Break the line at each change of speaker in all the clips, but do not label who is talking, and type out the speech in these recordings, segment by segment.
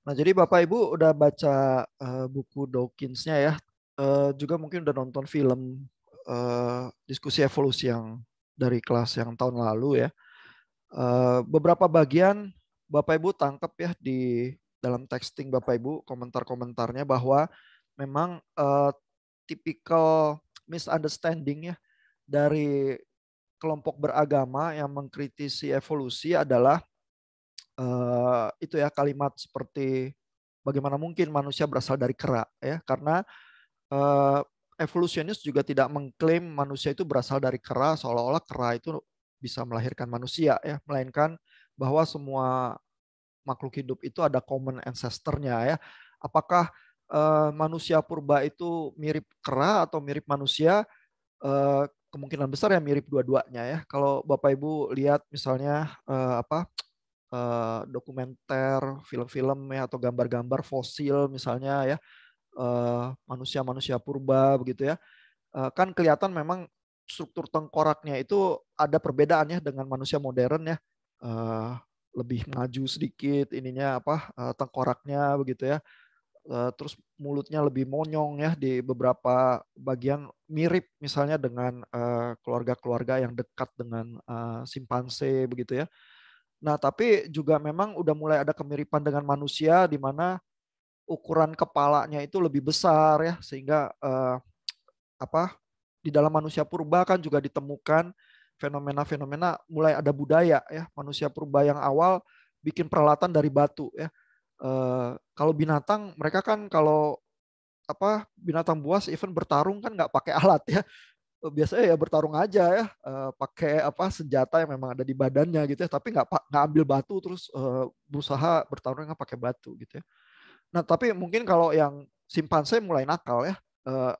Nah, jadi Bapak Ibu udah baca buku Dawkins-nya ya. Juga mungkin udah nonton film diskusi evolusi yang dari kelas yang tahun lalu ya. Beberapa bagian Bapak Ibu tangkap ya di dalam texting Bapak Ibu komentar-komentarnya bahwa memang tipikal misunderstanding ya dari kelompok beragama yang mengkritisi evolusi adalah itu ya kalimat seperti bagaimana mungkin manusia berasal dari kera ya, karena eh, evolusionis juga tidak mengklaim manusia itu berasal dari kera seolah-olah kera itu bisa melahirkan manusia ya, melainkan bahwa semua makhluk hidup itu ada common ancestor-nya ya. Apakah manusia purba itu mirip kera atau mirip manusia? Kemungkinan besar ya mirip dua-duanya ya. Kalau Bapak Ibu lihat misalnya dokumenter, film-film ya atau gambar-gambar fosil misalnya ya, manusia-manusia purba begitu ya. Kan kelihatan memang struktur tengkoraknya itu ada perbedaannya dengan manusia modern ya. Eh, Lebih maju sedikit ininya tengkoraknya begitu ya. Terus mulutnya lebih monyong ya di beberapa bagian, mirip misalnya dengan keluarga-keluarga yang dekat dengan simpanse begitu ya. Nah, tapi juga memang udah mulai ada kemiripan dengan manusia di mana ukuran kepalanya itu lebih besar ya, sehingga apa di dalam manusia purba kan juga ditemukan fenomena-fenomena mulai ada budaya ya. Manusia purba yang awal bikin peralatan dari batu ya. Kalau binatang mereka kan kalau binatang buas even bertarung kan nggak pakai alat ya. Biasanya ya bertarung aja ya, pakai senjata yang memang ada di badannya gitu ya, tapi nggak ambil batu terus berusaha bertarung nggak pakai batu gitu ya. Nah, tapi mungkin kalau yang simpanse mulai nakal ya, eh,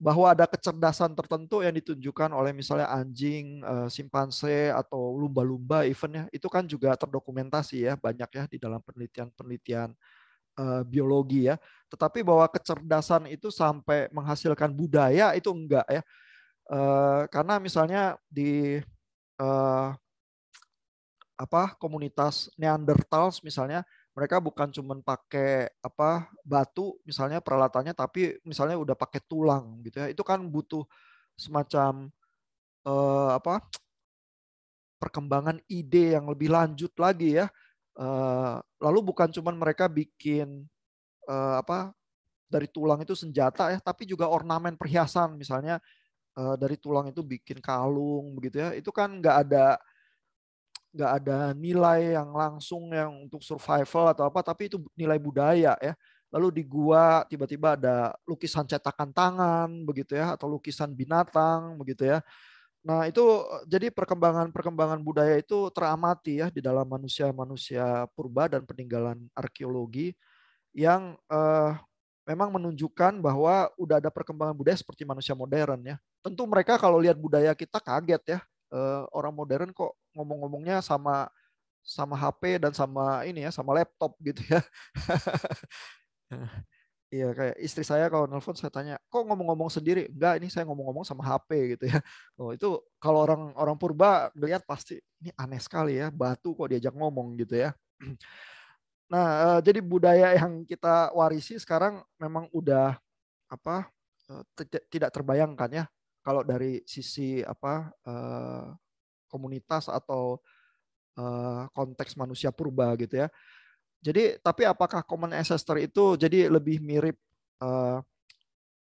bahwa ada kecerdasan tertentu yang ditunjukkan oleh misalnya anjing, simpanse atau lumba-lumba even ya, itu kan juga terdokumentasi ya banyak ya di dalam penelitian-penelitian biologi ya. Tetapi bahwa kecerdasan itu sampai menghasilkan budaya itu enggak ya. Karena misalnya di eh, komunitas Neanderthals misalnya, mereka bukan cuma pakai batu misalnya peralatannya, tapi misalnya udah pakai tulang gitu ya. Itu kan butuh semacam apa perkembangan ide yang lebih lanjut lagi ya. Lalu bukan cuma mereka bikin dari tulang itu senjata ya, tapi juga ornamen perhiasan misalnya, dari tulang itu bikin kalung begitu ya. Itu kan nggak ada nilai yang langsung yang untuk survival atau apa, tapi itu nilai budaya ya. Lalu di gua tiba-tiba ada lukisan cetakan tangan begitu ya, atau lukisan binatang begitu ya. Nah itu jadi perkembangan-perkembangan budaya itu teramati ya di dalam manusia-manusia purba dan peninggalan arkeologi yang memang menunjukkan bahwa udah ada perkembangan budaya seperti manusia modern ya. Tentu mereka kalau lihat budaya kita kaget ya. Orang modern kok ngomong-ngomongnya sama sama HP dan sama ini ya, sama laptop gitu ya. Iya, kayak istri saya kalau nelpon saya tanya, kok ngomong-ngomong sendiri? Enggak, ini saya ngomong-ngomong sama HP gitu ya. Oh, itu kalau orang orang purba ngelihat pasti ini aneh sekali ya, batu kok diajak ngomong gitu ya. Nah, jadi budaya yang kita warisi sekarang memang udah apa tidak terbayangkan ya kalau dari sisi komunitas atau konteks manusia purba gitu ya. Jadi tapi apakah common ancestor itu jadi lebih mirip, eh,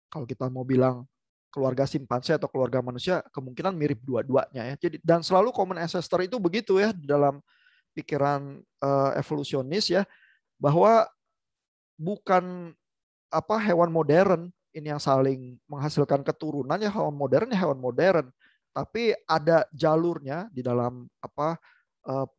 kalau kita mau bilang keluarga simpanse atau keluarga manusia, kemungkinan mirip dua-duanya ya. Jadi dan selalu common ancestor itu begitu ya di dalam pikiran evolusionis ya, bahwa bukan hewan modern ini yang saling menghasilkan keturunan ya, hewan modern ya hewan modern, tapi ada jalurnya di dalam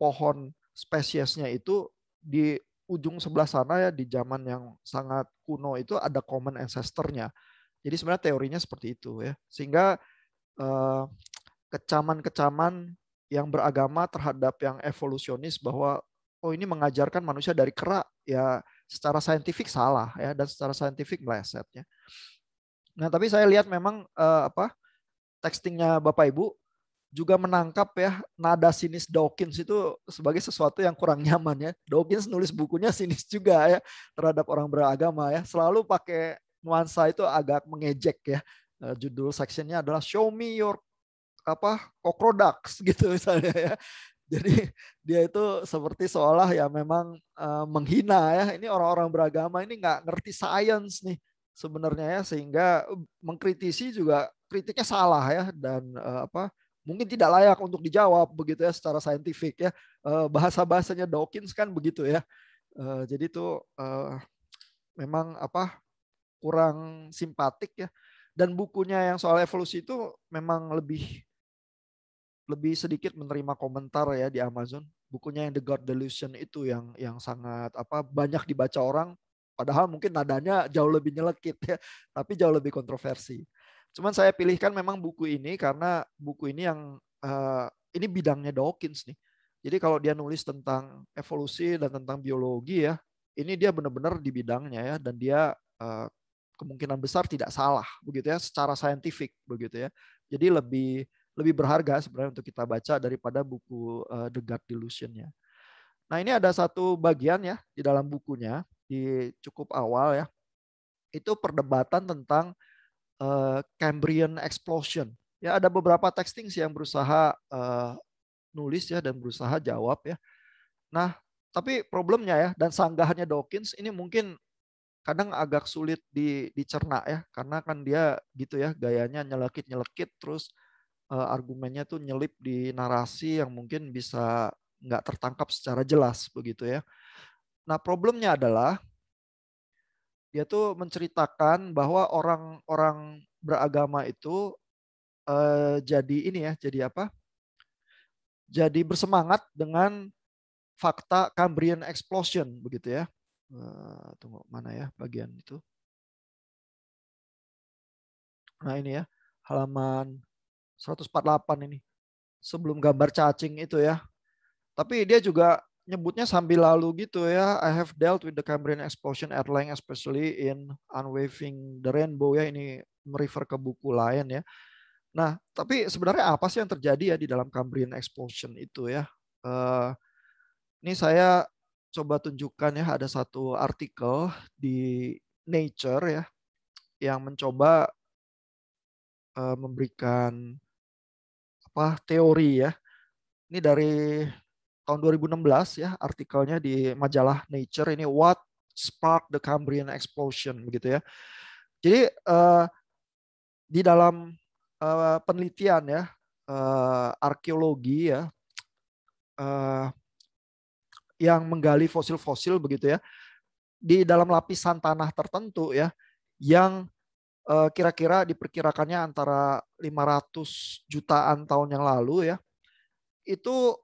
pohon spesiesnya itu di ujung sebelah sana ya, di zaman yang sangat kuno itu ada common ancestor-nya. Jadi sebenarnya teorinya seperti itu ya, sehingga eh, kecaman-kecaman yang beragama terhadap yang evolusionis bahwa oh ini mengajarkan manusia dari kera ya, secara saintifik salah ya, dan secara saintifik meleset ya. Nah, tapi saya lihat memang textingnya Bapak Ibu juga menangkap ya nada sinis Dawkins itu sebagai sesuatu yang kurang nyaman ya. Dawkins nulis bukunya sinis juga ya terhadap orang beragama ya. Selalu pakai nuansa itu agak mengejek ya. Judul sectionnya adalah Show Me Your cockroach gitu misalnya ya. Jadi dia itu seperti seolah ya memang menghina ya. Ini orang-orang beragama ini nggak ngerti sains nih sebenarnya ya, sehingga mengkritisi juga kritiknya salah ya, dan mungkin tidak layak untuk dijawab begitu ya secara saintifik ya. Bahasa-bahasanya Dawkins kan begitu ya. Jadi itu memang kurang simpatik ya. Dan bukunya yang soal evolusi itu memang lebih sedikit menerima komentar ya di Amazon. Bukunya yang The God Delusion itu yang sangat banyak dibaca orang, padahal mungkin nadanya jauh lebih nyelekit ya, tapi jauh lebih kontroversi. Cuman saya pilihkan memang buku ini karena buku ini yang ini bidangnya Dawkins nih. Jadi kalau dia nulis tentang evolusi dan tentang biologi ya, ini dia benar-benar di bidangnya ya, dan dia kemungkinan besar tidak salah begitu ya secara saintifik begitu ya. Jadi lebih berharga sebenarnya untuk kita baca daripada buku The God Delusion-nya. Nah, ini ada satu bagian ya di dalam bukunya di cukup awal ya. Itu perdebatan tentang Cambrian explosion. Ya, ada beberapa texting yang berusaha nulis ya dan berusaha jawab ya. Nah, tapi problemnya ya dan sanggahannya Dawkins ini mungkin kadang agak sulit dicerna ya, karena kan dia gitu ya gayanya nyelekit-nyelekit, terus argumennya tuh nyelip di narasi yang mungkin bisa nggak tertangkap secara jelas begitu ya. Nah, problemnya adalah dia tuh menceritakan bahwa orang-orang beragama itu jadi ini ya, jadi Jadi bersemangat dengan fakta Cambrian explosion begitu ya. Tunggu mana ya bagian itu. Nah, ini ya halaman 148 ini. Sebelum gambar cacing itu ya. Tapi dia juga nyebutnya sambil lalu gitu ya. I have dealt with the Cambrian explosion at length, especially in Unwaving the Rainbow ya. Ini merefer ke buku lain ya. Nah, tapi sebenarnya apa sih yang terjadi ya di dalam Cambrian explosion itu ya? Ini saya coba tunjukkan ya, ada satu artikel di Nature ya yang mencoba memberikan teori ya. Ini dari tahun 2016 ya, artikelnya di majalah Nature, ini What Sparked the Cambrian Explosion begitu ya. Jadi di dalam penelitian ya, arkeologi ya, yang menggali fosil-fosil begitu ya, di dalam lapisan tanah tertentu ya, yang kira-kira diperkirakannya antara 500 jutaan tahun yang lalu ya, itu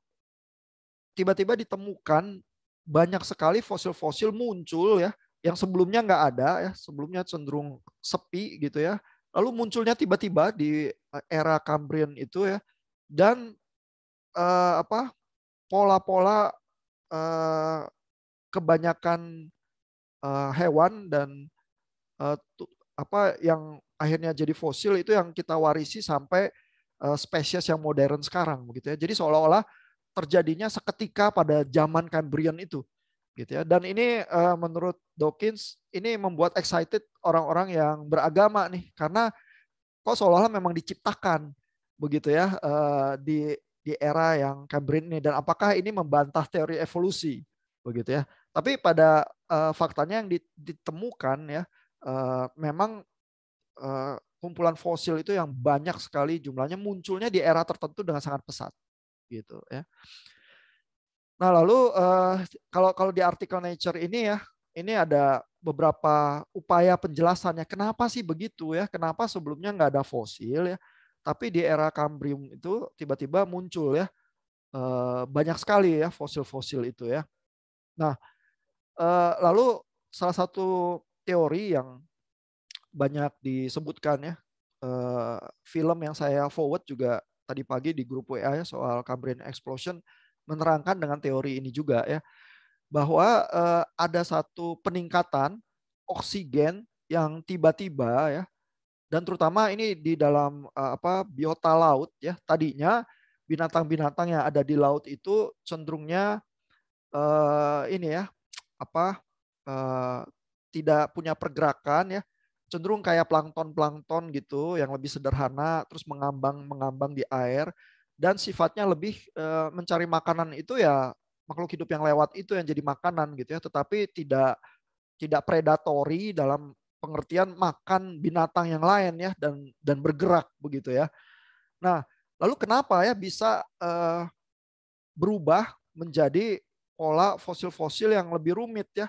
tiba-tiba ditemukan banyak sekali fosil-fosil muncul ya, yang sebelumnya nggak ada ya, sebelumnya cenderung sepi gitu ya. Lalu munculnya tiba-tiba di era Cambrian itu ya, dan pola-pola kebanyakan hewan dan yang akhirnya jadi fosil itu yang kita warisi sampai spesies yang modern sekarang begitu ya. Jadi seolah-olah terjadinya seketika pada zaman Cambrian itu gitu ya. Dan ini menurut Dawkins ini membuat excited orang-orang yang beragama nih, karena kok seolah-olah memang diciptakan begitu ya di era yang Cambrian ini, dan apakah ini membantah teori evolusi begitu ya. Tapi pada faktanya yang ditemukan ya, memang kumpulan fosil itu yang banyak sekali jumlahnya munculnya di era tertentu dengan sangat pesat gitu ya. Nah, lalu kalau di artikel Nature ini ya, ini ada beberapa upaya penjelasannya. Kenapa sih begitu ya? Kenapa sebelumnya nggak ada fosil ya? Tapi di era Cambrian itu tiba-tiba muncul ya banyak sekali ya fosil-fosil itu ya. Nah, lalu salah satu teori yang banyak disebutkan ya, film yang saya forward juga tadi pagi di grup WA ya soal Cambrian explosion menerangkan dengan teori ini juga ya, bahwa ada satu peningkatan oksigen yang tiba-tiba ya, dan terutama ini di dalam biota laut ya. Tadinya binatang-binatang yang ada di laut itu cenderungnya ini ya apa tidak punya pergerakan ya, cenderung kayak plankton-plankton gitu yang lebih sederhana, terus mengambang di air dan sifatnya lebih mencari makanan itu ya makhluk hidup yang lewat itu yang jadi makanan gitu ya, tetapi tidak predatori dalam pengertian makan binatang yang lain ya dan bergerak begitu ya. Nah, lalu kenapa ya bisa berubah menjadi pola fosil-fosil yang lebih rumit ya,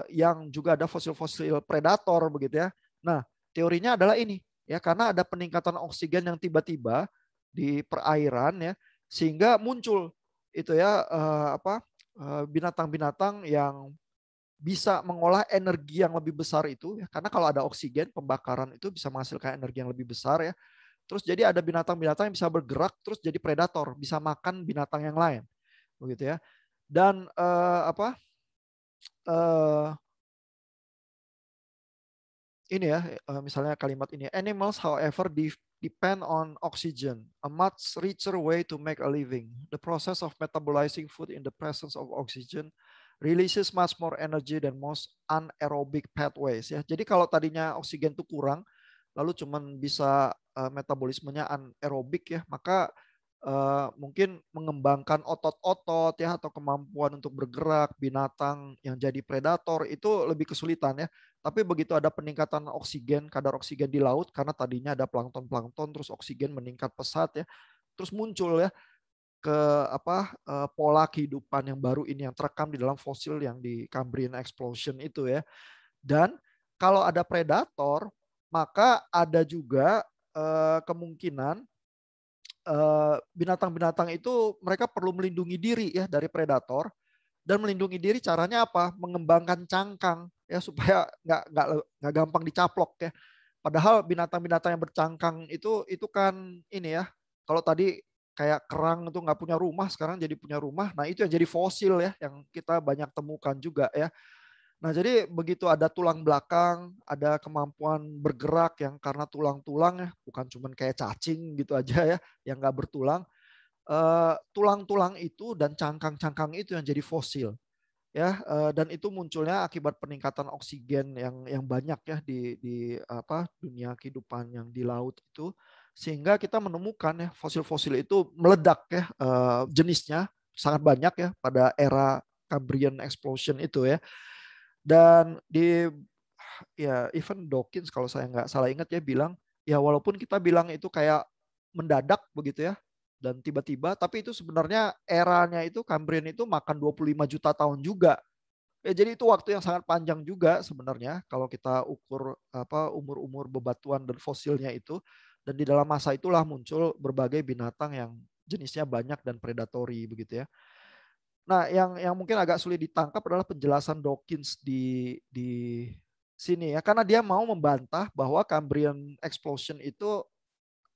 yang juga ada fosil-fosil predator begitu ya. Nah, teorinya adalah ini ya, karena ada peningkatan oksigen yang tiba-tiba di perairan ya, sehingga muncul itu ya binatang-binatang yang bisa mengolah energi yang lebih besar itu ya, karena kalau ada oksigen pembakaran itu bisa menghasilkan energi yang lebih besar ya. Terus jadi ada binatang-binatang yang bisa bergerak terus jadi predator, bisa makan binatang yang lain begitu ya. Dan eh, ini ya misalnya kalimat ini, animals however depend on oxygen, a much richer way to make a living. The process of metabolizing food in the presence of oxygen releases much more energy than most anaerobic pathways ya. Jadi kalau tadinya oksigen itu kurang, lalu cuman bisa metabolismenya anaerobik ya, maka mungkin mengembangkan otot-otot ya atau kemampuan untuk bergerak binatang yang jadi predator itu lebih kesulitan ya. Tapi begitu ada peningkatan oksigen, kadar oksigen di laut karena tadinya ada plankton-plankton terus oksigen meningkat pesat ya. Terus muncul ya ke pola kehidupan yang baru ini yang terekam di dalam fosil yang di Cambrian explosion itu ya. Dan kalau ada predator, maka ada juga kemungkinan binatang-binatang itu mereka perlu melindungi diri ya dari predator, dan melindungi diri caranya apa? Mengembangkan cangkang ya supaya nggak gampang dicaplok ya. Padahal binatang-binatang yang bercangkang itu kan ini ya. Kalau tadi kayak kerang itu nggak punya rumah, sekarang jadi punya rumah. Nah itu yang jadi fosil ya, yang kita banyak temukan juga ya. Nah, jadi begitu ada tulang belakang, ada kemampuan bergerak yang karena tulang-tulang ya, bukan cuma kayak cacing gitu aja ya, yang nggak bertulang. Tulang-tulang itu dan cangkang-cangkang itu yang jadi fosil ya, dan itu munculnya akibat peningkatan oksigen yang banyak ya di dunia kehidupan yang di laut itu, sehingga kita menemukan ya fosil-fosil itu meledak ya, jenisnya sangat banyak ya pada era Cambrian explosion itu ya. Dan ya even Dawkins kalau saya nggak salah ingat ya bilang ya walaupun kita bilang itu kayak mendadak begitu ya dan tiba-tiba, tapi itu sebenarnya eranya itu Cambrian itu makan 25 juta tahun juga. Ya, jadi itu waktu yang sangat panjang juga sebenarnya kalau kita ukur umur-umur bebatuan dan fosilnya itu, dan di dalam masa itulah muncul berbagai binatang yang jenisnya banyak dan predatori begitu ya. Nah, yang mungkin agak sulit ditangkap adalah penjelasan Dawkins di sini ya, karena dia mau membantah bahwa Cambrian explosion itu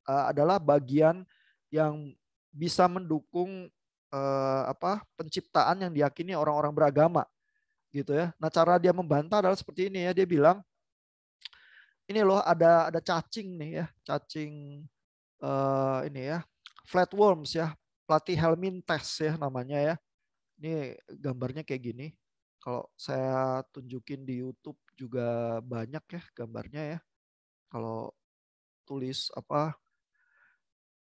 adalah bagian yang bisa mendukung penciptaan yang diyakini orang-orang beragama gitu ya. Nah, cara dia membantah adalah seperti ini ya, dia bilang ini loh ada cacing nih ya, cacing ini ya, flatworms ya, platyhelminthes ya namanya ya. Ini gambarnya kayak gini. Kalau saya tunjukin di YouTube juga banyak ya gambarnya ya. Kalau tulis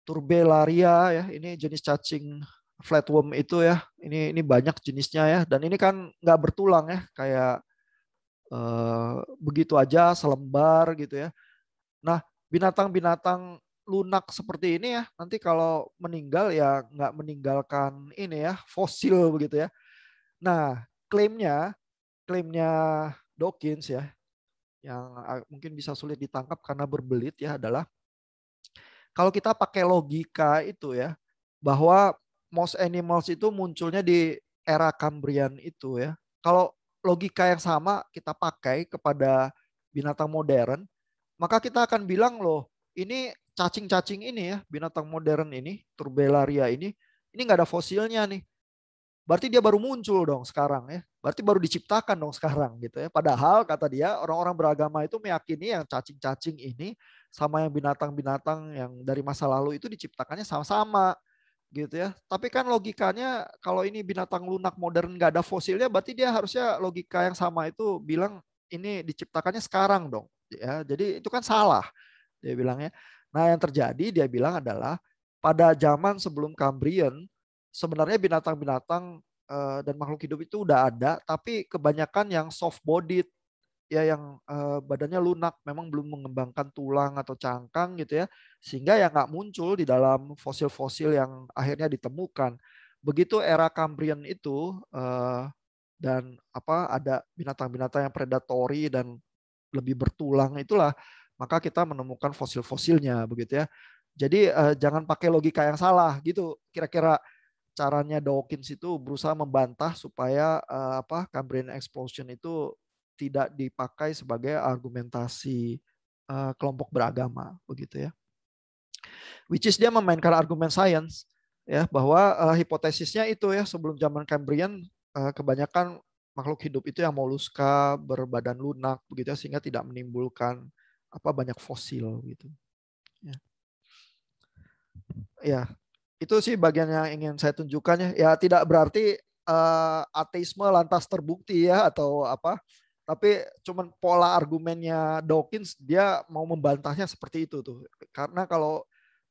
Turbellaria ya, ini jenis cacing flatworm itu ya. Ini banyak jenisnya ya. Dan ini kan nggak bertulang ya, kayak begitu aja selembar gitu ya. Nah, binatang-binatang lunak seperti ini ya, nanti kalau meninggal ya nggak meninggalkan ini ya fosil begitu ya. Nah, klaimnya klaimnya Dawkins ya, yang mungkin bisa sulit ditangkap karena berbelit ya, adalah kalau kita pakai logika itu ya, bahwa most animals itu munculnya di era Cambrian itu ya. Kalau logika yang sama kita pakai kepada binatang modern, maka kita akan bilang loh, ini cacing-cacing ini ya, binatang modern ini, Turbellaria ini nggak ada fosilnya nih. Berarti dia baru muncul dong sekarang ya. Berarti baru diciptakan dong sekarang gitu ya. Padahal kata dia orang-orang beragama itu meyakini yang cacing-cacing ini sama yang binatang-binatang yang dari masa lalu itu diciptakannya sama-sama. gitu ya. Tapi kan logikanya kalau ini binatang lunak modern nggak ada fosilnya, berarti dia harusnya logika yang sama itu bilang ini diciptakannya sekarang dong. Ya, jadi itu kan salah dia bilangnya. Nah yang terjadi dia bilang adalah pada zaman sebelum Cambrian sebenarnya binatang-binatang dan makhluk hidup itu udah ada, tapi kebanyakan yang soft bodied ya yang badannya lunak, memang belum mengembangkan tulang atau cangkang gitu ya, sehingga ya nggak muncul di dalam fosil-fosil yang akhirnya ditemukan. Begitu era Cambrian itu dan apa ada binatang-binatang yang predatory dan lebih bertulang itulah, maka kita menemukan fosil-fosilnya begitu ya. Jadi jangan pakai logika yang salah gitu. Kira-kira caranya Dawkins itu berusaha membantah supaya apa Cambrian explosion itu tidak dipakai sebagai argumentasi kelompok beragama begitu ya. Which is dia memainkan argumen sains ya bahwa hipotesisnya itu ya sebelum zaman Cambrian kebanyakan makhluk hidup itu yang moluska berbadan lunak begitu ya sehingga tidak menimbulkan apa banyak fosil gitu. Ya. Ya, itu sih bagian yang ingin saya tunjukkan ya. Ya tidak berarti ateisme lantas terbukti ya atau apa. Tapi cuman pola argumennya Dawkins dia mau membantahnya seperti itu tuh. Karena kalau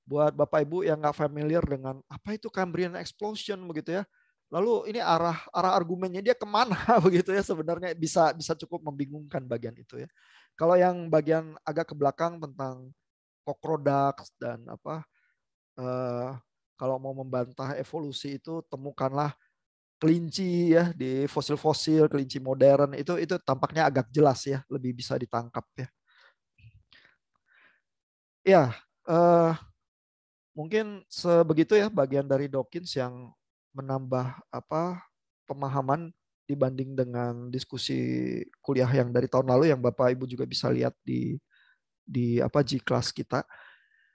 buat Bapak Ibu yang nggak familiar dengan apa itu Cambrian explosion begitu ya. Lalu ini arah argumennya dia kemana begitu ya sebenarnya bisa bisa cukup membingungkan bagian itu ya. Kalau yang bagian agak ke belakang tentang cockrodax dan apa eh, kalau mau membantah evolusi itu temukanlah kelinci ya di fosil-fosil kelinci modern itu tampaknya agak jelas ya lebih bisa ditangkap ya. Ya eh, mungkin sebegitu ya bagian dari Dawkins yang menambah apa pemahaman dibanding dengan diskusi kuliah yang dari tahun lalu yang Bapak Ibu juga bisa lihat di apa G-class kita.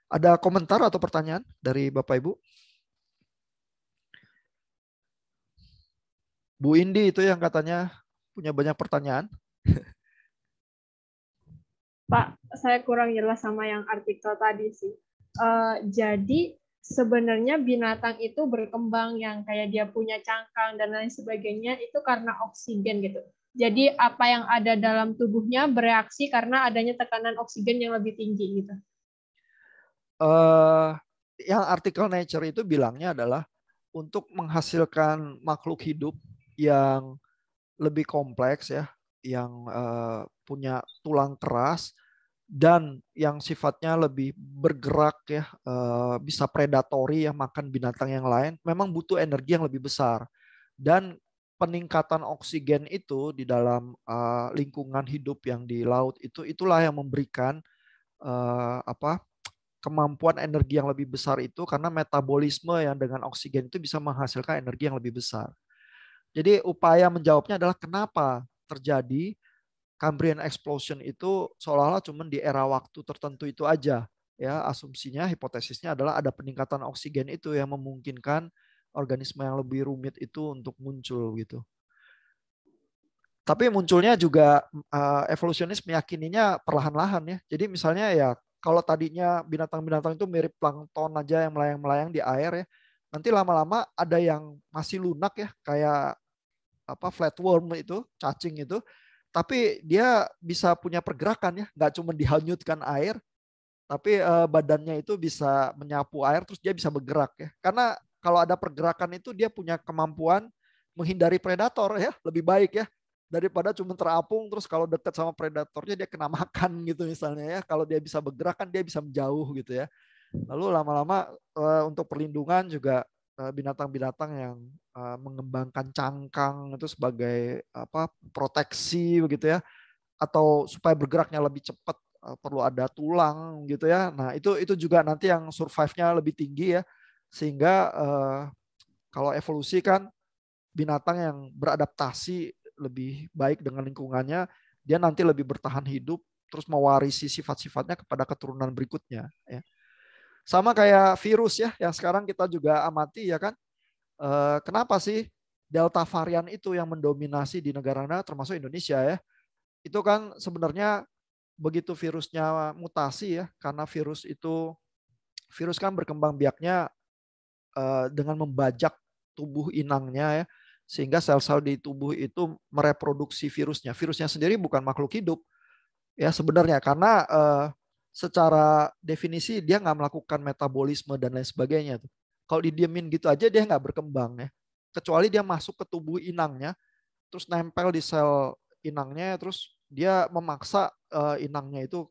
Ada komentar atau pertanyaan dari Bapak Ibu? Bu Indi itu yang katanya punya banyak pertanyaan.
Pak, saya kurang jelas sama yang artikel tadi sih. Jadi sebenarnya binatang itu berkembang yang kayak dia punya cangkang dan lain sebagainya itu karena oksigen gitu. Jadi apa yang ada dalam tubuhnya bereaksi karena adanya tekanan oksigen yang lebih tinggi gitu.
Yang artikel Nature itu bilangnya adalah untuk menghasilkan makhluk hidup yang lebih kompleks ya, yang punya tulang keras dan yang sifatnya lebih bergerak ya, bisa predatory ya, makan binatang yang lain, memang butuh energi yang lebih besar. Dan peningkatan oksigen itu di dalam lingkungan hidup yang di laut itu itulah yang memberikan apa kemampuan energi yang lebih besar itu karena metabolisme yang dengan oksigen itu bisa menghasilkan energi yang lebih besar. Jadi upaya menjawabnya adalah kenapa terjadi Cambrian explosion itu seolah-olah cuma di era waktu tertentu itu aja. Ya, asumsinya, hipotesisnya adalah ada peningkatan oksigen itu yang memungkinkan organisme yang lebih rumit itu untuk muncul gitu. Tapi munculnya juga evolusionis meyakininya perlahan-lahan ya. Jadi misalnya ya kalau tadinya binatang-binatang itu mirip plankton aja yang melayang-melayang di air ya. Nanti lama-lama ada yang masih lunak ya kayak apa flatworm itu, cacing itu. Tapi dia bisa punya pergerakan ya, nggak cuma dihanyutkan air, tapi badannya itu bisa menyapu air terus dia bisa bergerak ya. Karena kalau ada pergerakan itu dia punya kemampuan menghindari predator ya, lebih baik ya daripada cuma terapung terus kalau dekat sama predatornya dia kena makan gitu misalnya ya. Kalau dia bisa bergerak kan dia bisa menjauh gitu ya. Lalu lama-lama untuk perlindungan juga binatang-binatang yang mengembangkan cangkang itu sebagai apa proteksi begitu ya atau supaya bergeraknya lebih cepat perlu ada tulang gitu ya. Nah, itu juga nanti yang survive-nya lebih tinggi ya. Sehingga kalau evolusi kan binatang yang beradaptasi lebih baik dengan lingkungannya, dia nanti lebih bertahan hidup terus mewarisi sifat-sifatnya kepada keturunan berikutnya ya. Sama kayak virus ya yang sekarang kita juga amati ya kan. Kenapa sih Delta varian itu yang mendominasi di negara-negara termasuk Indonesia ya? Itu kan sebenarnya begitu virusnya mutasi ya, karena virus kan berkembang biaknya dengan membajak tubuh inangnya ya, sehingga sel-sel di tubuh itu mereproduksi virusnya. Virusnya sendiri bukan makhluk hidup ya sebenarnya, karena secara definisi dia nggak melakukan metabolisme dan lain sebagainya tuh. Kalau didiemin gitu aja dia nggak berkembang ya, kecuali dia masuk ke tubuh inangnya, terus nempel di sel inangnya, terus dia memaksa inangnya itu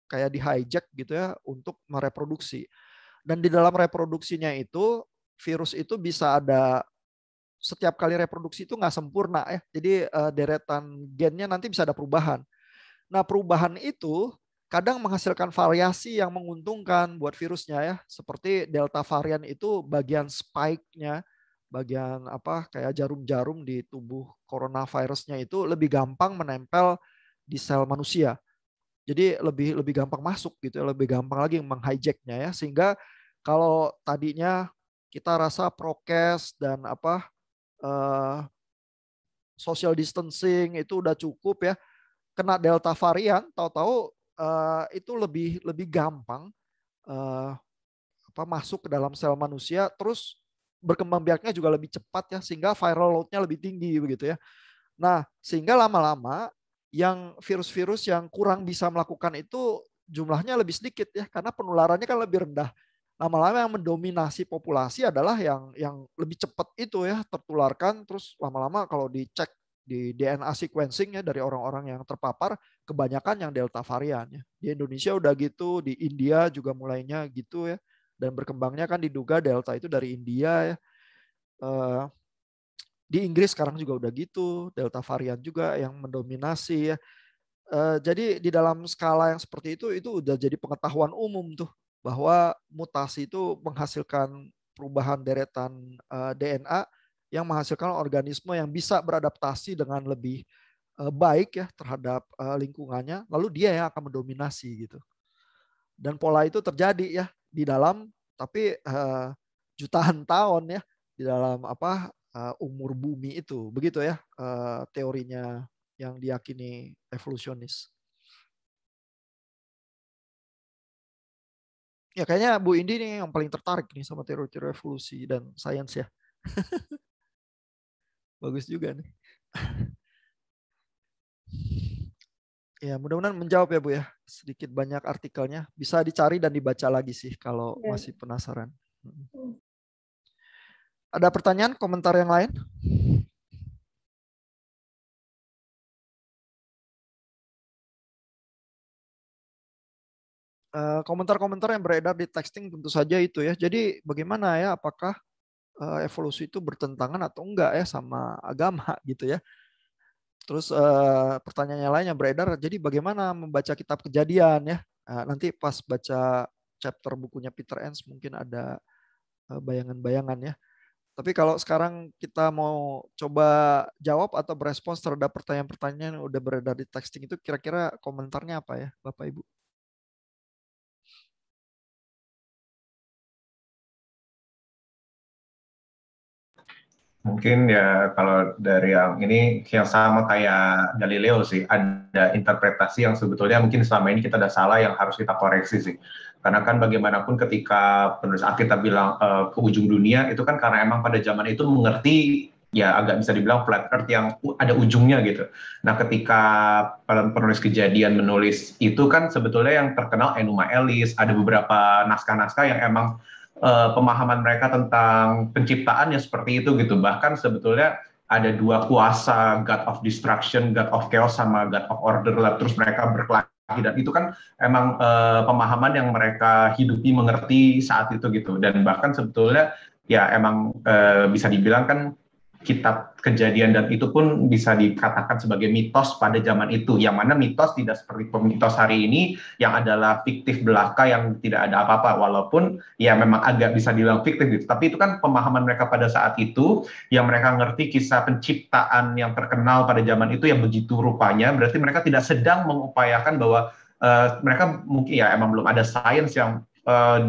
kayak di hijack gitu ya untuk mereproduksi. Dan di dalam reproduksinya itu virus itu bisa ada, setiap kali reproduksi itu nggak sempurna ya. Jadi deretan gennya nanti bisa ada perubahan. Nah, perubahan itu kadang menghasilkan variasi yang menguntungkan buat virusnya ya. Seperti delta varian itu bagian spike-nya, bagian apa kayak jarum-jarum di tubuh coronavirusnya itu lebih gampang menempel di sel manusia. Jadi lebih gampang masuk gitu ya, lebih gampang lagi menghijacknya ya. Sehingga kalau tadinya kita rasa prokes dan apa social distancing itu udah cukup ya, kena delta varian, tahu-tahu itu lebih gampang uh, masuk ke dalam sel manusia, terus berkembang biaknya juga lebih cepat ya, sehingga viral load-nya lebih tinggi begitu ya. Nah, sehingga lama-lama yang virus-virus yang kurang bisa melakukan itu jumlahnya lebih sedikit ya, karena penularannya kan lebih rendah. Lama-lama yang mendominasi populasi adalah yang lebih cepat itu ya tertularkan, terus lama-lama kalau dicek di DNA sequencing ya dari orang-orang yang terpapar, kebanyakan yang delta varian ya. Di Indonesia udah gitu, di India juga mulainya gitu ya. Dan berkembangnya kan diduga delta itu dari India ya. Di Inggris sekarang juga udah gitu, delta varian juga yang mendominasi ya. Jadi di dalam skala yang seperti itu udah jadi pengetahuan umum tuh, bahwa mutasi itu menghasilkan perubahan deretan DNA yang menghasilkan organisme yang bisa beradaptasi dengan lebih baik ya terhadap lingkungannya, lalu dia yang akan mendominasi gitu. Dan pola itu terjadi ya di dalam, tapi jutaan tahun ya di dalam umur bumi itu, begitu ya teorinya yang diyakini evolusionis. Ya kayaknya Bu Indi nih yang paling tertarik nih sama teori-teori evolusi dan sains ya. Bagus juga nih. Ya mudah-mudahan menjawab ya Bu ya. Sedikit banyak artikelnya. Bisa dicari dan dibaca lagi sih kalau masih penasaran. Ada pertanyaan, komentar yang lain? Komentar-komentar yang beredar di texting tentu saja itu ya. Jadi bagaimana ya, apakah evolusi itu bertentangan atau enggak ya sama agama gitu ya. Terus pertanyaan lain yang beredar, jadi bagaimana membaca kitab Kejadian ya. Nanti pas baca chapter bukunya Peter Enns mungkin ada bayangan-bayangan ya. Tapi kalau sekarang kita mau coba jawab atau berespons terhadap pertanyaan-pertanyaan yang udah beredar di texting itu, kira-kira komentarnya apa ya Bapak Ibu?
Mungkin ya kalau dari yang ini yang sama kayak Galileo sih, ada interpretasi yang sebetulnya mungkin selama ini kita udah salah yang harus kita koreksi sih. Karena kan bagaimanapun ketika penulis Alkitab bilang ke ujung dunia, itu kan karena emang pada zaman itu mengerti ya agak bisa dibilang flat earth yang ada ujungnya gitu. Nah ketika penulis Kejadian menulis itu kan sebetulnya yang terkenal Enuma Elish, ada beberapa naskah-naskah yang emang pemahaman mereka tentang penciptaan ya seperti itu gitu. Bahkan sebetulnya ada dua kuasa, God of Destruction, God of Chaos, sama God of Order lah. Terus mereka berkelahi, dan itu kan emang pemahaman yang mereka hidupi, mengerti saat itu gitu. Dan bahkan sebetulnya ya emang bisa dibilang kan kitab Kejadian dan itu pun bisa dikatakan sebagai mitos pada zaman itu, yang mana mitos tidak seperti mitos hari ini yang adalah fiktif belaka yang tidak ada apa-apa, walaupun ya memang agak bisa dibilang fiktif gitu, tapi itu kan pemahaman mereka pada saat itu, yang mereka ngerti kisah penciptaan yang terkenal pada zaman itu yang begitu rupanya, berarti mereka tidak sedang mengupayakan bahwa mereka mungkin ya emang belum ada sains yang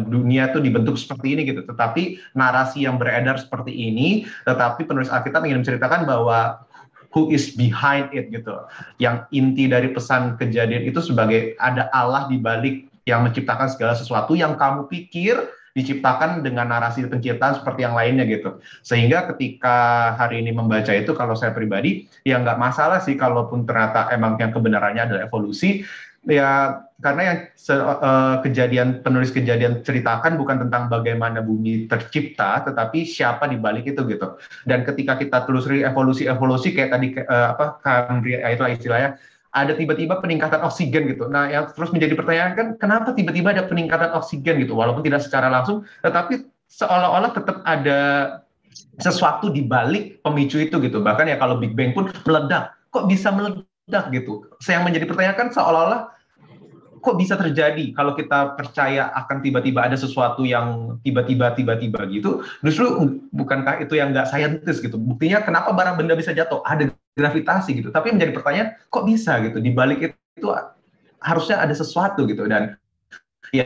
dunia itu dibentuk seperti ini gitu. Tetapi narasi yang beredar seperti ini, tetapi penulis Alkitab ingin menceritakan bahwa who is behind it gitu. Yang inti dari pesan Kejadian itu sebagai ada Allah di balik yang menciptakan segala sesuatu yang kamu pikir diciptakan dengan narasi penciptaan seperti yang lainnya gitu. Sehingga ketika hari ini membaca itu, kalau saya pribadi, ya nggak masalah sih kalaupun ternyata emang yang kebenarannya adalah evolusi. Ya karena yang kejadian penulis kejadian ceritakan bukan tentang bagaimana bumi tercipta, tetapi siapa di balik itu gitu. Dan ketika kita telusuri evolusi kayak tadi itu istilahnya, ada tiba-tiba peningkatan oksigen gitu. Nah, yang terus menjadi pertanyaan kan, kenapa tiba-tiba ada peningkatan oksigen gitu, walaupun tidak secara langsung, tetapi seolah-olah tetap ada sesuatu di balik pemicu itu gitu. Bahkan ya kalau Big Bang pun meledak, kok bisa meledak gitu. Yang menjadi pertanyaan kan seolah-olah kok bisa terjadi kalau kita percaya akan tiba-tiba ada sesuatu yang tiba-tiba gitu, justru bukankah itu yang nggak saintis gitu. Buktinya kenapa barang benda bisa jatuh, ada gravitasi gitu. Tapi menjadi pertanyaan, kok bisa gitu, di balik itu harusnya ada sesuatu gitu. Dan ya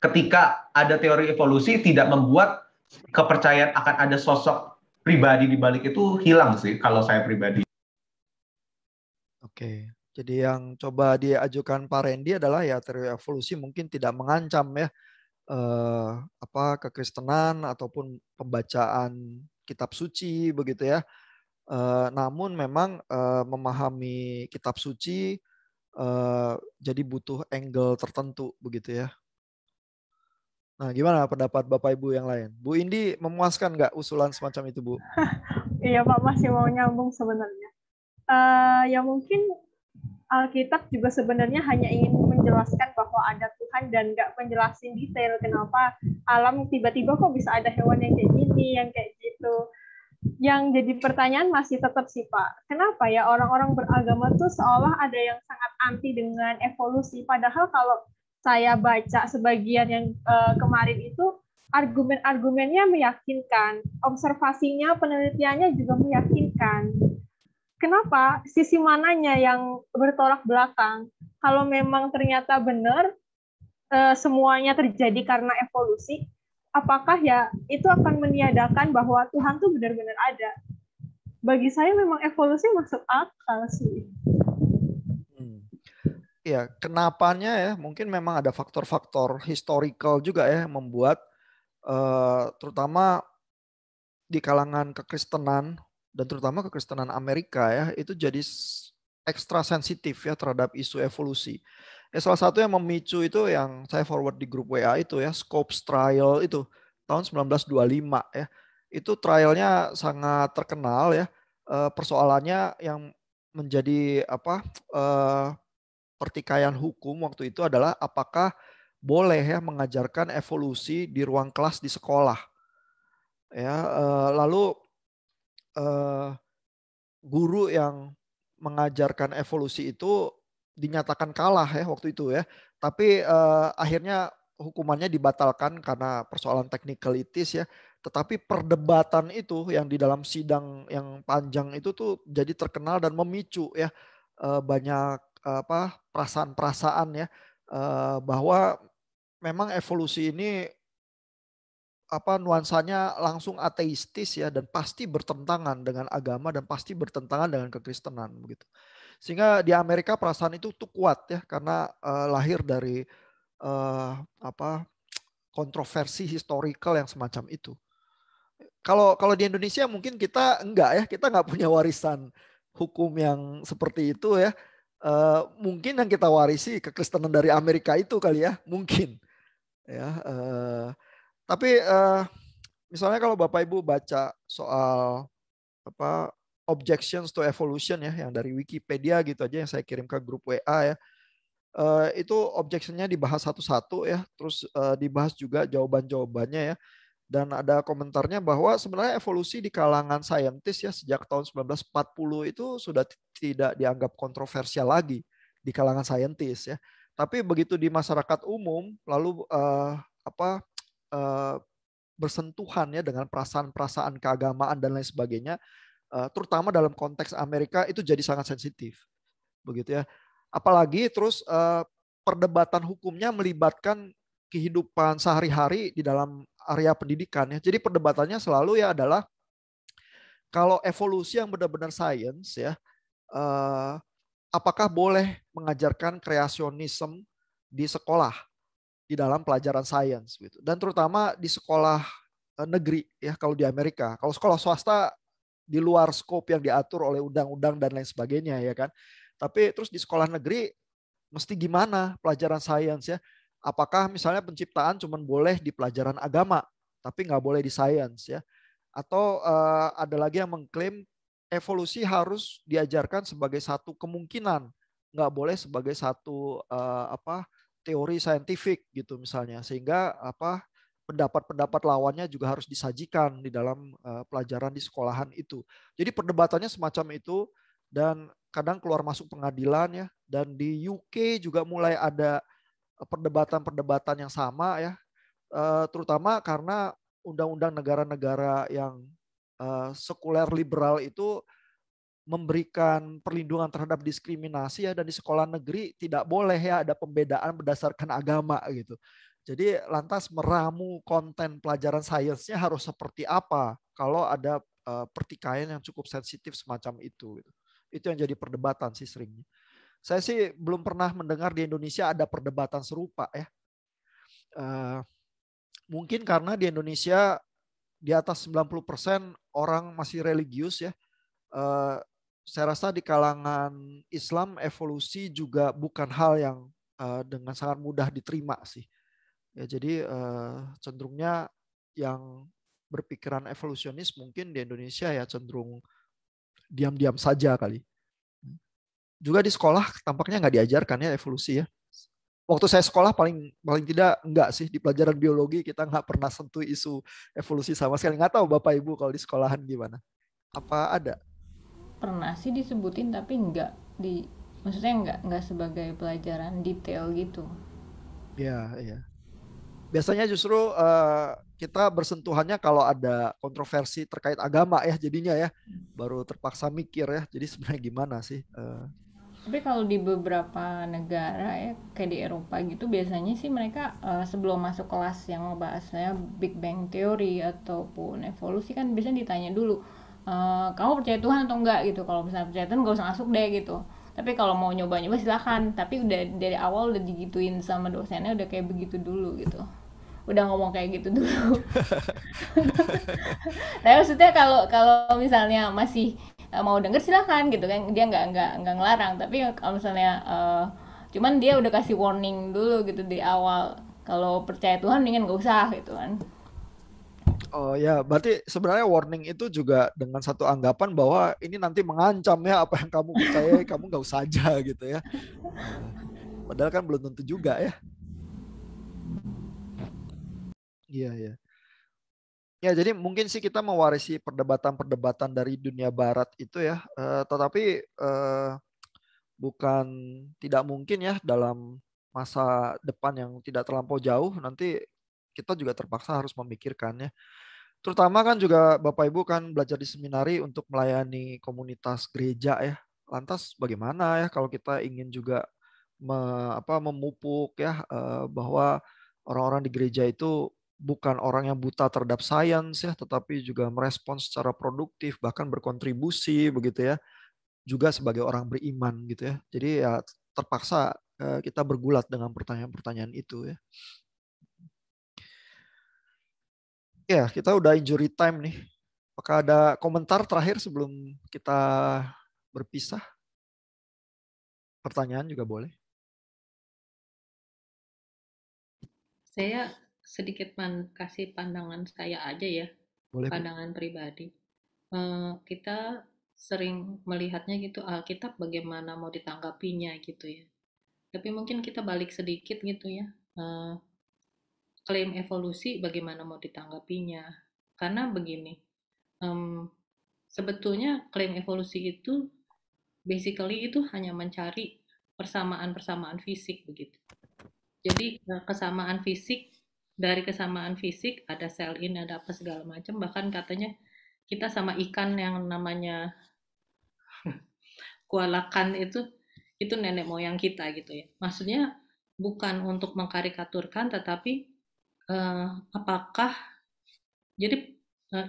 ketika ada teori evolusi tidak membuat kepercayaan akan ada sosok pribadi di balik itu hilang sih kalau saya pribadi.
Oke. Jadi yang coba diajukan Pak Randy adalah ya teori evolusi mungkin tidak mengancam ya kekristenan ataupun pembacaan kitab suci begitu ya. Namun memang memahami kitab suci jadi butuh angle tertentu begitu ya. Nah, gimana pendapat Bapak Ibu yang lain? Bu Indi memuaskan nggak usulan semacam itu, Bu?
Iya Pak, masih mau nyambung sebenarnya. Ya mungkin Alkitab juga sebenarnya hanya ingin menjelaskan bahwa ada Tuhan dan nggak menjelasin detail kenapa alam tiba-tiba kok bisa ada hewan yang kayak gini, yang kayak gitu. Yang jadi pertanyaan masih tetap sih Pak, kenapa ya orang-orang beragama tuh seolah ada yang sangat anti dengan evolusi, padahal kalau saya baca sebagian yang kemarin itu argumen-argumennya meyakinkan, observasinya, penelitiannya juga meyakinkan. Kenapa? Sisi mananya yang bertolak belakang? Kalau memang ternyata benar semuanya terjadi karena evolusi, apakah ya itu akan meniadakan bahwa Tuhan tuh benar-benar ada? Bagi saya memang evolusi masuk akal sih.
Ya, kenapanya ya? Mungkin memang ada faktor-faktor historical juga ya membuat terutama di kalangan kekristenan dan terutama kekristenan Amerika ya itu jadi ekstra sensitif ya terhadap isu evolusi. Ya, salah satu yang memicu itu yang saya forward di grup WA itu ya, Scopes trial itu tahun 1925 ya. Itu trialnya sangat terkenal ya. Persoalannya yang menjadi pertikaian hukum waktu itu adalah apakah boleh ya mengajarkan evolusi di ruang kelas di sekolah. Ya, lalu guru yang mengajarkan evolusi itu dinyatakan kalah ya waktu itu ya. Tapi akhirnya hukumannya dibatalkan karena persoalan technicalities ya. Tetapi perdebatan itu yang di dalam sidang yang panjang itu tuh jadi terkenal dan memicu ya banyak perasaan-perasaan ya bahwa memang evolusi ini nuansanya langsung ateistis ya dan pasti bertentangan dengan agama dan pasti bertentangan dengan kekristenan begitu. Sehingga di Amerika perasaan itu tuh kuat ya karena lahir dari kontroversi historical yang semacam itu. Kalau di Indonesia mungkin kita enggak ya, kita enggak punya warisan hukum yang seperti itu ya. Mungkin yang kita warisi kekristenan dari Amerika itu kali ya, mungkin. Ya. Tapi misalnya kalau Bapak Ibu baca soal objections to evolution ya, yang dari Wikipedia gitu aja yang saya kirim ke grup WA ya. Itu objectionnya dibahas satu-satu ya, terus dibahas juga jawaban-jawabannya ya. Dan ada komentarnya bahwa sebenarnya evolusi di kalangan saintis ya sejak tahun 1940 itu sudah tidak dianggap kontroversial lagi di kalangan saintis ya. Tapi begitu di masyarakat umum lalu bersentuhan ya dengan perasaan-perasaan keagamaan dan lain sebagainya, terutama dalam konteks Amerika itu jadi sangat sensitif, begitu ya. Apalagi terus perdebatan hukumnya melibatkan kehidupan sehari-hari di dalam area pendidikan ya. Jadi perdebatannya selalu ya adalah kalau evolusi yang benar-benar sains ya, apakah boleh mengajarkan kreasionisme di sekolah? di dalam pelajaran sains gitu. Dan terutama di sekolah negeri ya, kalau di Amerika. Kalau sekolah swasta di luar skop yang diatur oleh undang-undang dan lain sebagainya ya kan. Tapi terus di sekolah negeri mesti gimana pelajaran sains ya? Apakah misalnya penciptaan cuma boleh di pelajaran agama, tapi nggak boleh di sains ya? Atau ada lagi yang mengklaim evolusi harus diajarkan sebagai satu kemungkinan, nggak boleh sebagai satu teori saintifik gitu misalnya, sehingga pendapat-pendapat lawannya juga harus disajikan di dalam pelajaran di sekolahan itu. Jadi perdebatannya semacam itu dan kadang keluar masuk pengadilan ya. Dan di UK juga mulai ada perdebatan-perdebatan yang sama ya, terutama karena undang-undang negara-negara yang sekuler liberal itu memberikan perlindungan terhadap diskriminasi ya, dan di sekolah negeri tidak boleh ya ada pembedaan berdasarkan agama gitu. Jadi lantas meramu konten pelajaran sainsnya harus seperti apa kalau ada pertikaian yang cukup sensitif semacam itu gitu. Itu yang jadi perdebatan sih seringnya. Saya sih belum pernah mendengar di Indonesia ada perdebatan serupa ya. Mungkin karena di Indonesia di atas 90% orang masih religius ya. Saya rasa di kalangan Islam evolusi juga bukan hal yang dengan sangat mudah diterima sih. Ya, jadi cenderungnya yang berpikiran evolusionis mungkin di Indonesia ya cenderung diam-diam saja kali. Juga di sekolah tampaknya nggak diajarkan ya evolusi ya. Waktu saya sekolah paling tidak enggak sih, di pelajaran biologi kita nggak pernah sentuh isu evolusi sama sekali. Nggak tahu Bapak Ibu kalau di sekolahan gimana? Apa ada?
Pernah sih disebutin tapi nggak di, maksudnya nggak sebagai pelajaran detail gitu.
Ya, ya. Biasanya justru kita bersentuhannya kalau ada kontroversi terkait agama ya jadinya ya, baru terpaksa mikir ya. Jadi sebenarnya gimana sih?
Tapi kalau di beberapa negara ya kayak di Eropa gitu biasanya sih mereka sebelum masuk kelas yang ngebahasnya Big Bang Theory ataupun evolusi kan biasanya ditanya dulu, kamu percaya Tuhan atau enggak gitu. Kalau misalnya percaya Tuhan gak usah masuk deh gitu. Tapi kalau mau nyoba-nyoba silakan. Tapi udah dari awal udah digituin sama dosennya, udah kayak begitu dulu gitu. Udah ngomong kayak gitu dulu. Tapi maksudnya kalau kalau misalnya masih mau denger silakan gitu kan, dia nggak ngelarang. Tapi kalau misalnya cuman dia udah kasih warning dulu gitu di awal, kalau percaya Tuhan mendingan gak usah gitu kan.
Oh ya, berarti sebenarnya warning itu juga dengan satu anggapan bahwa ini nanti mengancam ya apa yang kamu percaya, kamu nggak usah aja gitu ya. Padahal kan belum tentu juga ya. Iya, iya. Ya, jadi mungkin sih kita mewarisi perdebatan-perdebatan dari dunia barat itu ya, tetapi bukan tidak mungkin ya dalam masa depan yang tidak terlampau jauh nanti kita juga terpaksa harus memikirkannya. Terutama kan juga Bapak Ibu kan belajar di seminari untuk melayani komunitas gereja ya. Lantas bagaimana ya kalau kita ingin juga memupuk ya bahwa orang-orang di gereja itu bukan orang yang buta terhadap sains ya, tetapi juga merespons secara produktif bahkan berkontribusi begitu ya, juga sebagai orang beriman gitu ya. Jadi ya terpaksa kita bergulat dengan pertanyaan-pertanyaan itu ya. Ya, kita udah injury time nih. Apakah ada komentar terakhir sebelum kita berpisah? Pertanyaan juga boleh.
Saya sedikit kasih pandangan saya aja ya,
Boleh, Bu.
pandangan pribadi. Kita sering melihatnya gitu, Alkitab bagaimana mau ditanggapinya gitu ya. Tapi mungkin kita balik sedikit gitu ya, klaim evolusi bagaimana mau ditanggapinya. Karena begini, sebetulnya klaim evolusi itu basically itu hanya mencari persamaan-persamaan fisik begitu. Jadi kesamaan fisik, dari kesamaan fisik ada sel ini, ada apa segala macam, bahkan katanya kita sama ikan yang namanya kualakan itu nenek moyang kita gitu ya. Maksudnya bukan untuk mengkarikaturkan, tetapi apakah, jadi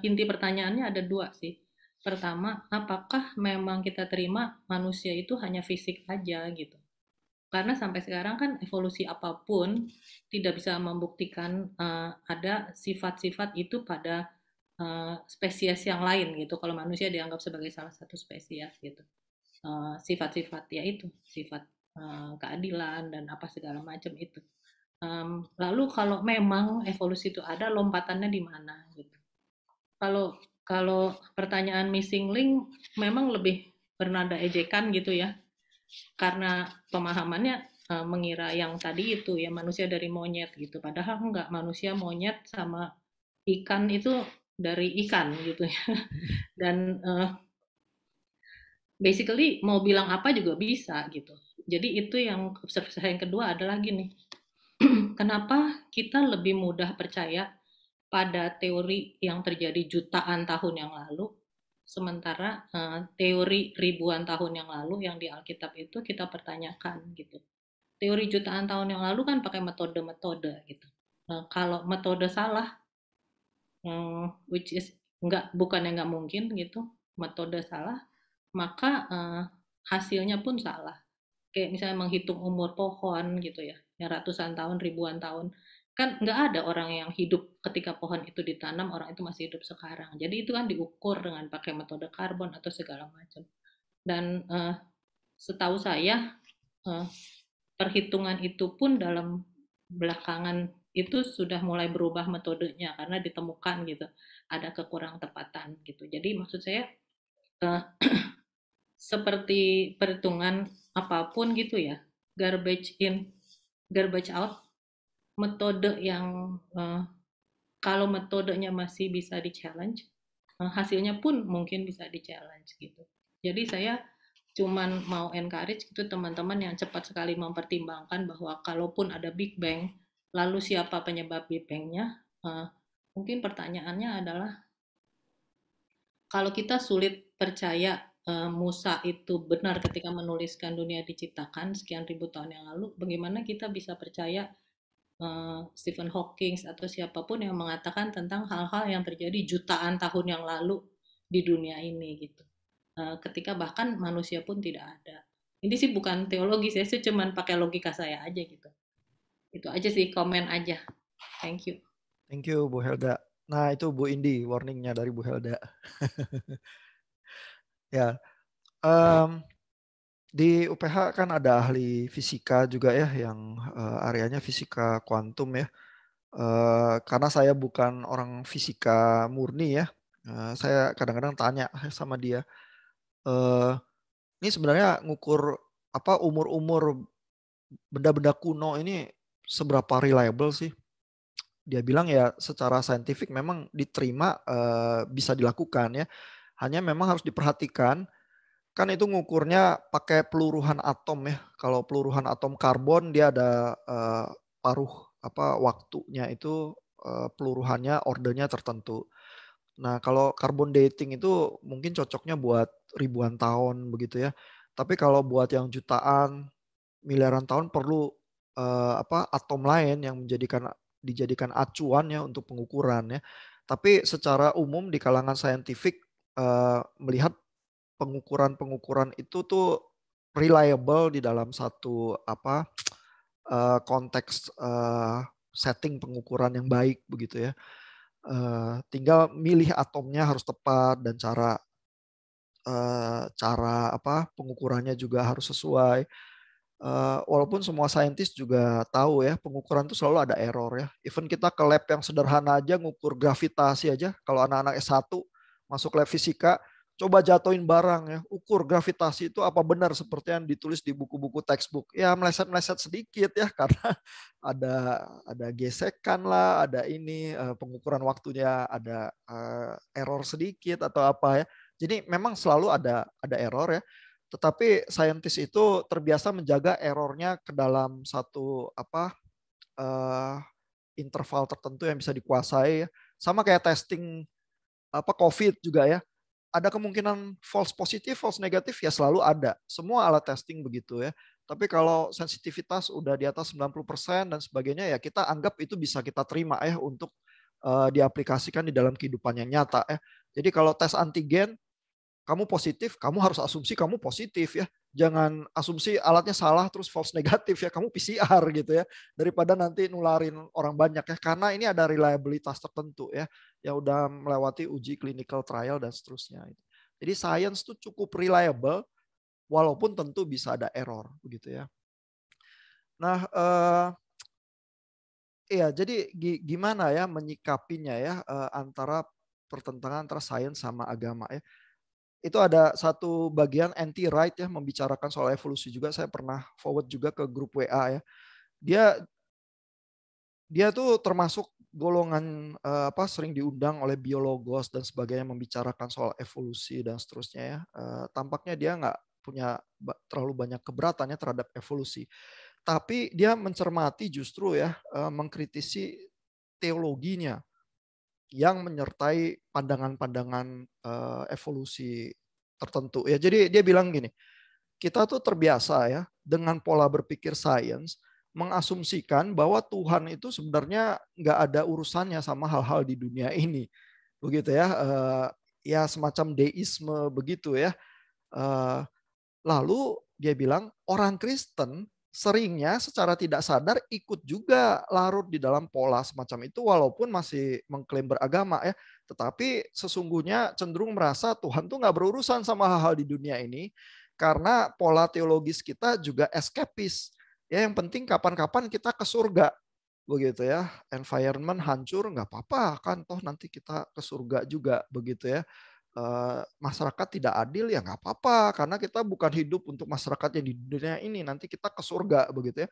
inti pertanyaannya ada dua sih. Pertama, apakah memang kita terima manusia itu hanya fisik aja gitu, Karena sampai sekarang kan evolusi apapun tidak bisa membuktikan ada sifat-sifat itu pada spesies yang lain gitu. Kalau manusia dianggap sebagai salah satu spesies gitu. Sifat-sifat ya itu, sifat keadilan dan apa segala macam itu. Lalu kalau memang evolusi itu ada, lompatannya di mana gitu. Kalau kalau pertanyaan missing link memang lebih bernada ejekan gitu ya, karena pemahamannya mengira yang tadi itu ya manusia dari monyet gitu, padahal enggak, manusia, monyet sama ikan itu dari ikan gitu ya. Dan basically mau bilang apa juga bisa gitu. Jadi itu yang observasi yang kedua ada lagi nih. Kenapa kita lebih mudah percaya pada teori yang terjadi jutaan tahun yang lalu, sementara teori ribuan tahun yang lalu yang di Alkitab itu kita pertanyakan gitu. Teori jutaan tahun yang lalu kan pakai metode-metode gitu. Kalau metode salah, which is bukan yang nggak mungkin gitu, metode salah, maka hasilnya pun salah. Kayak misalnya menghitung umur pohon gitu ya, yang ratusan tahun, ribuan tahun, kan nggak ada orang yang hidup ketika pohon itu ditanam, orang itu masih hidup sekarang. Jadi itu kan diukur dengan pakai metode karbon atau segala macam. Dan setahu saya perhitungan itu pun dalam belakangan itu sudah mulai berubah metodenya karena ditemukan gitu ada kekurang tepatan gitu. Jadi maksud saya seperti perhitungan apapun gitu ya, garbage in, garbage out, metode yang kalau metodenya masih bisa di-challenge, hasilnya pun mungkin bisa di-challenge gitu. Jadi saya cuman mau encourage gitu teman-teman yang cepat sekali mempertimbangkan bahwa kalaupun ada Big Bang, lalu siapa penyebab Big Bang-nya? Mungkin pertanyaannya adalah kalau kita sulit percaya Musa itu benar ketika menuliskan dunia diciptakan sekian ribu tahun yang lalu, bagaimana kita bisa percaya Stephen Hawking atau siapapun yang mengatakan tentang hal-hal yang terjadi jutaan tahun yang lalu di dunia ini gitu. Ketika bahkan manusia pun tidak ada. Ini sih bukan teologi, saya sih cuman pakai logika saya aja gitu. Itu aja sih, komen aja. Thank you.
Thank you Bu Helda. Nah itu Bu Indi, warningnya dari Bu Helda. Ya, di UPH kan ada ahli fisika juga ya yang areanya fisika kuantum ya. Karena saya bukan orang fisika murni ya, saya kadang-kadang tanya sama dia, ini sebenarnya ngukur apa umur-umur benda-benda kuno ini seberapa reliable sih? Dia bilang ya secara saintifik memang diterima, bisa dilakukan ya. Hanya memang harus diperhatikan, kan itu ngukurnya pakai peluruhan atom ya. Kalau peluruhan atom karbon dia ada paruh waktunya itu, peluruhannya ordernya tertentu. Nah kalau carbon dating itu mungkin cocoknya buat ribuan tahun begitu ya. Tapi kalau buat yang jutaan, miliaran tahun perlu atom lain yang dijadikan acuan ya untuk pengukuran ya. Tapi secara umum di kalangan saintifik melihat pengukuran itu tuh reliable di dalam satu konteks setting pengukuran yang baik begitu ya. Tinggal milih atomnya harus tepat dan cara pengukurannya juga harus sesuai. Walaupun semua saintis juga tahu ya pengukuran itu selalu ada error ya. Even kita ke lab yang sederhana aja ngukur gravitasi aja. Kalau anak-anak S1 masuk lab fisika, coba jatuhin barang ya, ukur gravitasi itu apa benar seperti yang ditulis di buku-buku textbook. Ya meleset-meleset sedikit ya karena ada gesekan lah, ada ini pengukuran waktunya ada error sedikit atau apa ya. Jadi memang selalu ada error ya. Tetapi saintis itu terbiasa menjaga errornya ke dalam satu interval tertentu yang bisa dikuasai ya. Sama kayak testing COVID juga ya. Ada kemungkinan false positif, false negatif ya selalu ada. Semua alat testing begitu ya. Tapi kalau sensitivitas udah di atas 90% dan sebagainya ya kita anggap itu bisa kita terima ya untuk diaplikasikan di dalam kehidupan yang nyata ya. Jadi kalau tes antigen kamu positif, kamu harus asumsi kamu positif ya. jangan asumsi alatnya salah terus false negatif ya, kamu PCR gitu ya, daripada nanti nularin orang banyak ya, karena ini ada reliabilitas tertentu ya yang udah melewati uji clinical trial dan seterusnya. Jadi science tuh cukup reliable walaupun tentu bisa ada error begitu ya. Nah, iya, jadi gimana ya menyikapinya ya antara pertentangan antara sains sama agama ya. Itu ada satu bagian anti-right ya, membicarakan soal evolusi juga. Saya pernah forward juga ke grup WA ya. Dia tuh termasuk golongan sering diundang oleh biologos dan sebagainya membicarakan soal evolusi dan seterusnya ya. Tampaknya dia nggak punya terlalu banyak keberatannya terhadap evolusi. Tapi dia mencermati justru ya mengkritisi teologinya yang menyertai pandangan-pandangan evolusi tertentu ya. Jadi dia bilang gini, kita tuh terbiasa ya dengan pola berpikir sains mengasumsikan bahwa Tuhan itu sebenarnya nggak ada urusannya sama hal-hal di dunia ini, begitu ya. Ya semacam deisme begitu ya. Lalu dia bilang orang Kristen seringnya secara tidak sadar ikut juga larut di dalam pola semacam itu walaupun masih mengklaim beragama ya. Tetapi sesungguhnya cenderung merasa Tuhan tuh nggak berurusan sama hal-hal di dunia ini karena pola teologis kita juga eskapis. Ya yang penting kapan-kapan kita ke surga. Begitu ya. Environment hancur nggak apa-apa kan toh nanti kita ke surga juga begitu ya. Masyarakat tidak adil ya nggak apa-apa karena kita bukan hidup untuk masyarakat yang di dunia ini, nanti kita ke surga begitu ya.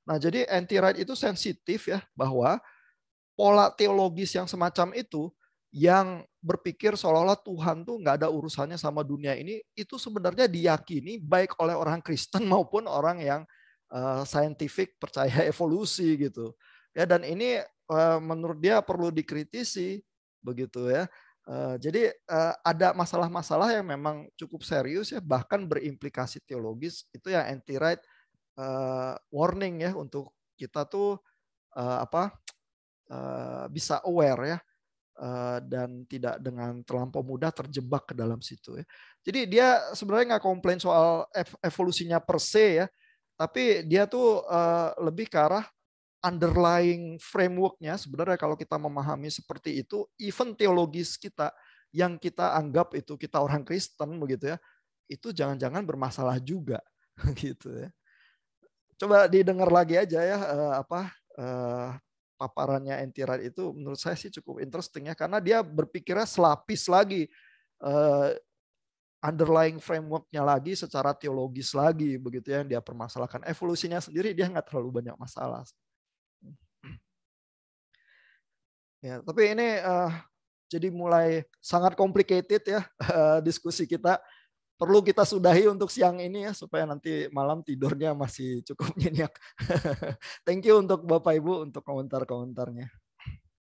Nah jadi anti-right itu sensitif ya bahwa pola teologis yang semacam itu yang berpikir seolah-olah Tuhan tuh nggak ada urusannya sama dunia ini itu sebenarnya diyakini baik oleh orang Kristen maupun orang yang scientific percaya evolusi gitu ya, dan ini menurut dia perlu dikritisi begitu ya. Jadi ada masalah-masalah yang memang cukup serius ya, bahkan berimplikasi teologis, itu yang anti-right warning ya untuk kita tuh bisa aware ya dan tidak dengan terlampau mudah terjebak ke dalam situ ya. Jadi dia sebenarnya nggak komplain soal evolusinya per se ya, tapi dia tuh lebih ke arah underlying framework-nya sebenarnya kalau kita memahami seperti itu, even teologis kita yang kita anggap itu kita orang Kristen begitu ya, itu jangan-jangan bermasalah juga gitu ya. Coba didengar lagi aja ya paparannya anti-right itu menurut saya sih cukup interesting ya karena dia berpikirnya selapis lagi underlying framework-nya lagi secara teologis lagi begitu ya, dia permasalahkan evolusinya sendiri dia nggak terlalu banyak masalah. Ya, tapi ini jadi mulai sangat complicated ya diskusi kita. Perlu kita sudahi untuk siang ini ya supaya nanti malam tidurnya masih cukup nyenyak. Thank you untuk Bapak Ibu untuk komentar-komentarnya.